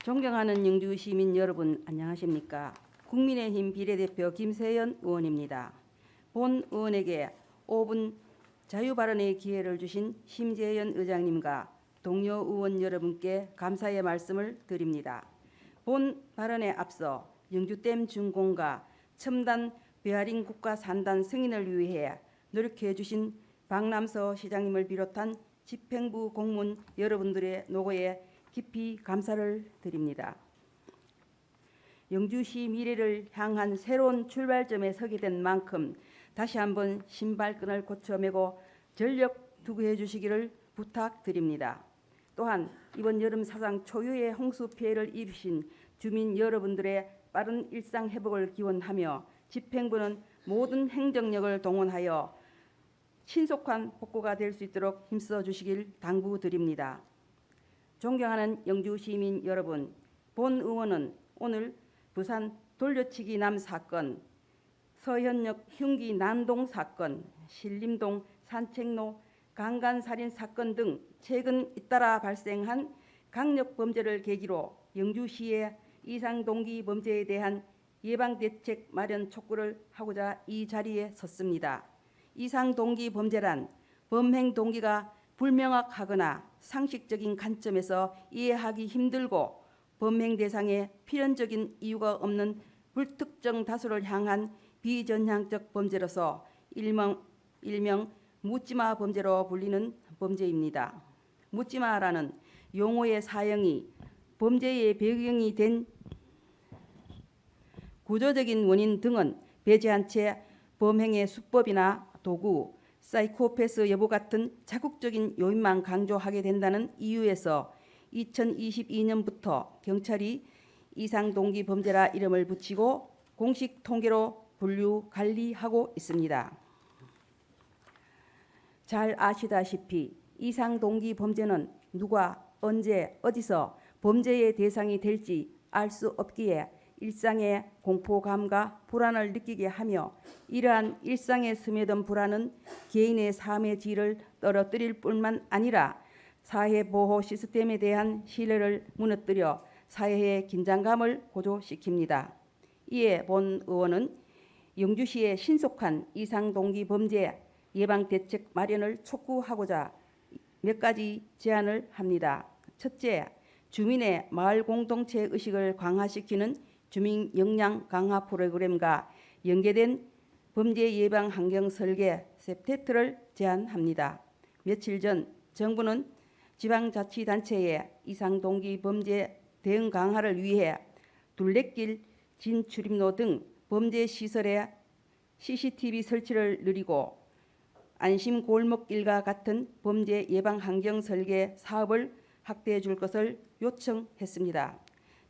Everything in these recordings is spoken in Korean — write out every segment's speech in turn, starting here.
존경하는 영주 시민 여러분, 안녕하십니까? 국민의힘 비례대표 김세연 의원입니다. 본 의원에게 5분 자유발언의 기회를 주신 심재현 의장님과 동료 의원 여러분께 감사의 말씀을 드립니다. 본 발언에 앞서 영주댐 준공과 첨단 베어링 국가 산단 승인을 위해 노력해 주신 박남서 시장님을 비롯한 집행부 공무원 여러분들의 노고에 깊이 감사를 드립니다. 영주시 미래를 향한 새로운 출발점에 서게 된 만큼 다시 한번 신발끈을 고쳐매고 전력 투구해 주시기를 부탁드립니다. 또한 이번 여름 사상 초유의 홍수 피해를 입으신 주민 여러분들의 빠른 일상 회복을 기원하며 집행부는 모든 행정력을 동원하여 신속한 복구가 될 수 있도록 힘써 주시길 당부드립니다. 존경하는 영주 시민 여러분, 본 의원은 오늘 부산 돌려치기 남 사건, 서현역 흉기 난동 사건, 신림동 산책로 강간살인 사건 등 최근 잇따라 발생한 강력범죄를 계기로 영주시의 이상동기 범죄에 대한 예방대책 마련 촉구를 하고자 이 자리에 섰습니다. 이상동기 범죄란 범행 동기가 불명확하거나 상식적인 관점에서 이해하기 힘들고 범행 대상에 필연적인 이유가 없는 불특정 다수를 향한 비전향적 범죄로서 일명 묻지마 범죄로 불리는 범죄입니다. 묻지마라는 용어의 사용이 범죄의 배경이 된 구조적인 원인 등은 배제한 채 범행의 수법이나 도구, 사이코패스 여부 같은 자극적인 요인만 강조하게 된다는 이유에서 2022년부터 경찰이 이상동기 범죄라 이름을 붙이고 공식 통계로 분류 관리하고 있습니다. 잘 아시다시피 이상동기 범죄는 누가 언제 어디서 범죄의 대상이 될지 알 수 없기에 일상의 공포감과 불안을 느끼게 하며 이러한 일상에 스며든 불안은 개인의 삶의 질을 떨어뜨릴 뿐만 아니라 사회보호 시스템에 대한 신뢰를 무너뜨려 사회의 긴장감을 고조시킵니다. 이에 본 의원은 영주시의 신속한 이상동기 범죄 예방대책 마련을 촉구하고자 몇 가지 제안을 합니다. 첫째, 주민의 마을 공동체 의식을 강화시키는 주민 역량 강화 프로그램과 연계된 범죄 예방 환경 설계 셉테트를 제안합니다. 며칠 전 정부는 지방자치단체의 이상동기 범죄 대응 강화를 위해 둘레길, 진출입로 등 범죄 시설에 CCTV 설치를 늘리고 안심 골목길과 같은 범죄 예방 환경 설계 사업을 확대해 줄 것을 요청했습니다.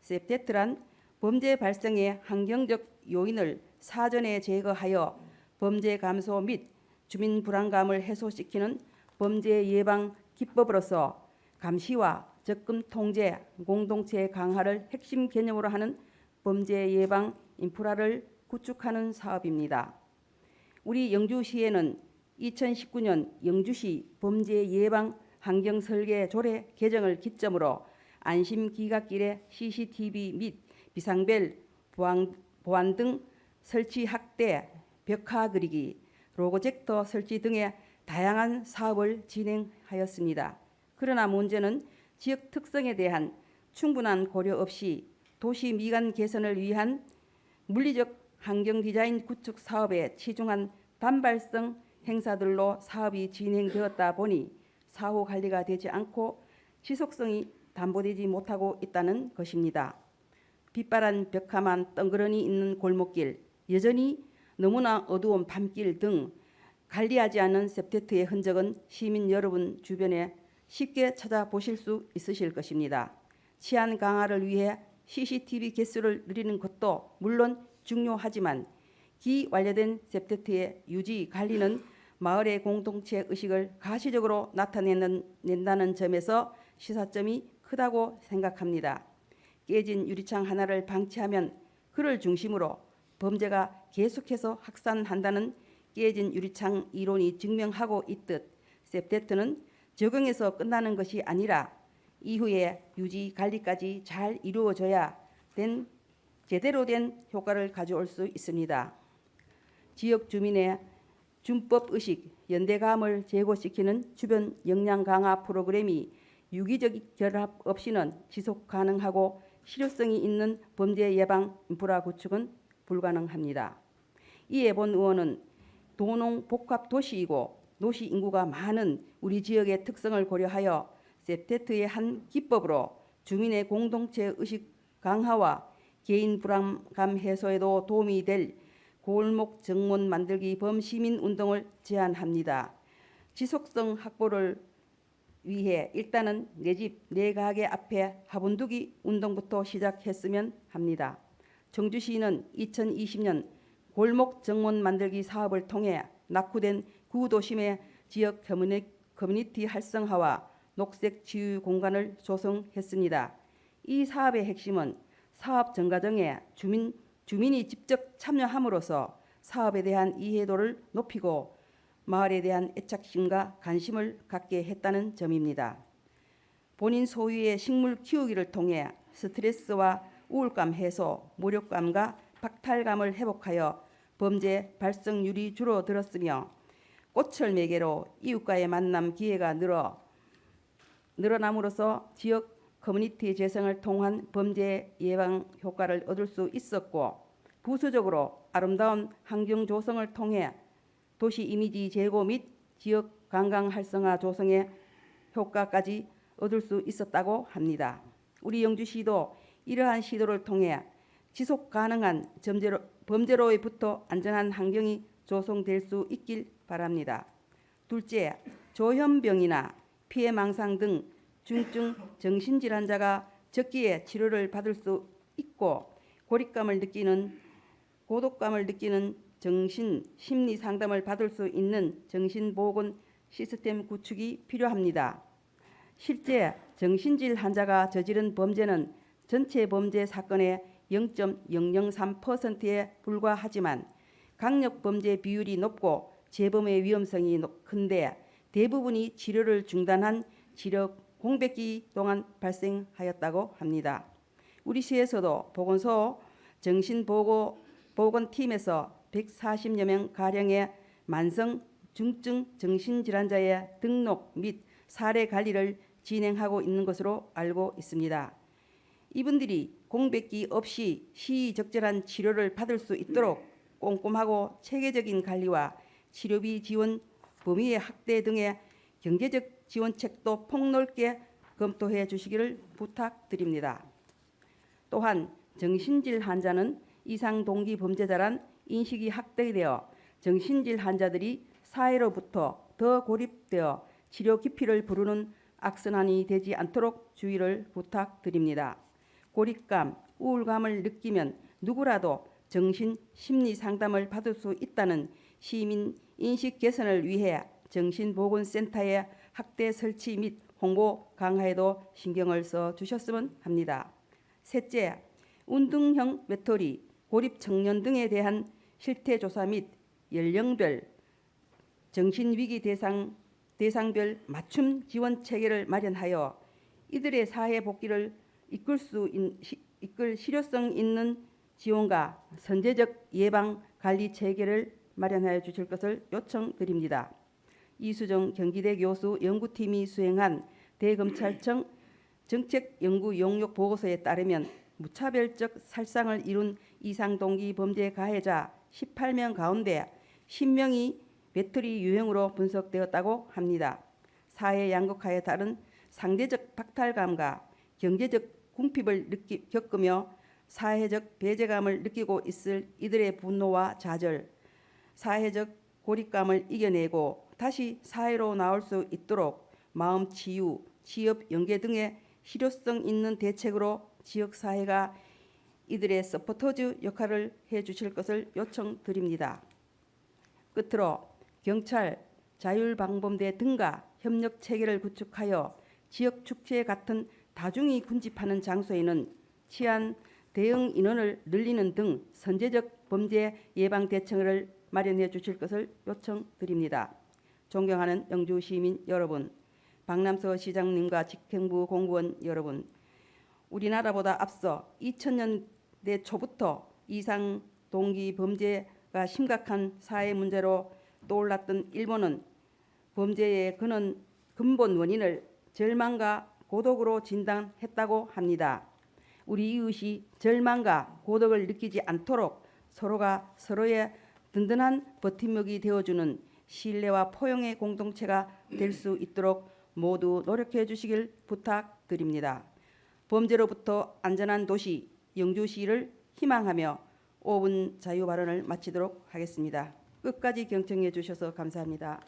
셉테트란 범죄 발생의 환경적 요인을 사전에 제거하여 범죄 감소 및 주민 불안감을 해소시키는 범죄 예방 기법으로서 감시와 적금 통제, 공동체 강화를 핵심 개념으로 하는 범죄 예방 인프라를 구축하는 사업입니다. 우리 영주시에는 2019년 영주시 범죄 예방 환경 설계 조례 개정을 기점으로 안심 기갓길의 CCTV 및 비상벨, 보안 등 설치 확대, 벽화 그리기, 로고젝터 설치 등의 다양한 사업을 진행하였습니다. 그러나 문제는 지역 특성에 대한 충분한 고려 없이 도시 미관 개선을 위한 물리적 환경 디자인 구축 사업에 치중한 단발성 행사들로 사업이 진행되었다 보니 사후 관리가 되지 않고 지속성이 담보되지 못하고 있다는 것입니다. 빛바란 벽화만 덩그러니 있는 골목길, 여전히 너무나 어두운 밤길 등 관리하지 않은 셉테트의 흔적은 시민 여러분 주변에 쉽게 찾아보실 수 있으실 것입니다. 치안 강화를 위해 CCTV 개수를 늘리는 것도 물론 중요하지만 기완료된 셉테트의 유지 관리는 마을의 공동체 의식을 가시적으로 나타낸다는 점에서 시사점이 크다고 생각합니다. 깨진 유리창 하나를 방치하면 그를 중심으로 범죄가 계속해서 확산한다는 깨진 유리창 이론이 증명하고 있듯 셉테트는 적용에서 끝나는 것이 아니라 이후에 유지 관리까지 잘 이루어져야 제대로 된 효과를 가져올 수 있습니다. 지역 주민의 준법 의식, 연대감을 제고시키는 주변 역량 강화 프로그램이 유기적 결합 없이는 지속 가능하고 실효성이 있는 범죄 예방 인프라 구축은 불가능합니다. 이에 본 의원은 도농 복합 도시이고 도시 인구가 많은 우리 지역의 특성을 고려하여 세프테트의 한 기법으로 주민의 공동체 의식 강화와 개인 불안감 해소에도 도움이 될 골목 정문 만들기 범시민 운동을 제안합니다. 지속성 확보를 위해 일단은 내 집, 내 가게 앞에 화분 두기 운동부터 시작했으면 합니다. 청주시는 2020년 골목 정문 만들기 사업을 통해 낙후된 구도심의 지역 커뮤니티 활성화와 녹색 치유 공간을 조성했습니다. 이 사업의 핵심은 사업 전과정에 주민이 직접 참여함으로써 사업에 대한 이해도를 높이고 마을에 대한 애착심과 관심을 갖게 했다는 점입니다. 본인 소유의 식물 키우기를 통해 스트레스와 우울감 해소, 무력감과 박탈감을 회복하여 범죄 발생률이 줄어들었으며 꽃을 매개로 이웃과의 만남 기회가 늘어남으로써 지역 커뮤니티 재생을 통한 범죄 예방 효과를 얻을 수 있었고 부수적으로 아름다운 환경 조성을 통해 도시 이미지 제고 및 지역 관광 활성화 조성의 효과까지 얻을 수 있었다고 합니다. 우리 영주시도 이러한 시도를 통해 지속 가능한 범죄로부터 안전한 환경이 조성될 수 있길 바랍니다. 둘째, 조현병이나 피해망상 등 중증 정신질환자가 적기에 치료를 받을 수 있고 고립감을 느끼는 고독감을 느끼는 정신 심리 상담을 받을 수 있는 정신보건 시스템 구축이 필요합니다. 실제 정신질 환자가 저지른 범죄는 전체 범죄 사건의 0.003%에 불과하지만 강력범죄 비율이 높고 재범의 위험성이 큰데 대부분이 치료를 중단한 치료 공백기 동안 발생하였다고 합니다. 우리 시에서도 보건소 정신보건팀에서 140여 명 가량의 만성 중증 정신질환자의 등록 및 사례 관리를 진행하고 있는 것으로 알고 있습니다. 이분들이 공백기 없이 시의적절한 치료를 받을 수 있도록 꼼꼼하고 체계적인 관리와 치료비 지원, 범위의 확대 등의 경제적 지원책도 폭넓게 검토해 주시기를 부탁드립니다. 또한 정신질 환자는 이상 동기 범죄자란 인식이 확대되어 정신질 환자들이 사회로부터 더 고립되어 치료 기피를 부르는 악순환이 되지 않도록 주의를 부탁드립니다. 고립감, 우울감을 느끼면 누구라도 정신 심리 상담을 받을 수 있다는 시민 인식 개선을 위해 정신보건센터의 확대 설치 및 홍보 강화에도 신경을 써 주셨으면 합니다. 셋째, 운동형 외톨이, 고립 청년 등에 대한 실태조사 및 연령별 정신위기 대상별 맞춤 지원 체계를 마련하여 이들의 사회 복귀를 이끌 실효성 있는 지원과 선제적 예방 관리 체계를 마련하여 주실 것을 요청드립니다. 이수정 경기대 교수 연구팀이 수행한 대검찰청 정책연구 용역 보고서에 따르면 무차별적 살상을 이룬 이상동기 범죄 가해자 18명 가운데 10명이 외톨이 유형으로 분석되었다고 합니다. 사회 양극화에 따른 상대적 박탈감과 경제적 궁핍을 겪으며 사회적 배제감을 느끼고 있을 이들의 분노와 좌절, 사회적 고립감을 이겨내고 다시 사회로 나올 수 있도록 마음 치유, 취업 연계 등의 실효성 있는 대책으로 지역사회가 이들의 서포터즈 역할을 해주실 것을 요청드립니다. 끝으로 경찰, 자율방범대 등과 협력 체계를 구축하여 지역축제 같은 다중이 군집하는 장소에는 치안 대응 인원을 늘리는 등 선제적 범죄 예방 대책을 마련해 주실 것을 요청드립니다. 존경하는 영주 시민 여러분, 박남서 시장님과 집행부 공무원 여러분, 우리나라보다 앞서 2000년대 초부터 이상 동기 범죄가 심각한 사회 문제로 떠올랐던 일본은 범죄의 근본 원인을 절망과 고독으로 진단했다고 합니다. 우리 이웃이 절망과 고독을 느끼지 않도록 서로가 서로의 든든한 버팀목이 되어주는 신뢰와 포용의 공동체가 될 수 있도록 모두 노력해 주시길 부탁드립니다. 범죄로부터 안전한 도시 영주시를 희망하며 5분 자유 발언을 마치도록 하겠습니다. 끝까지 경청해 주셔서 감사합니다.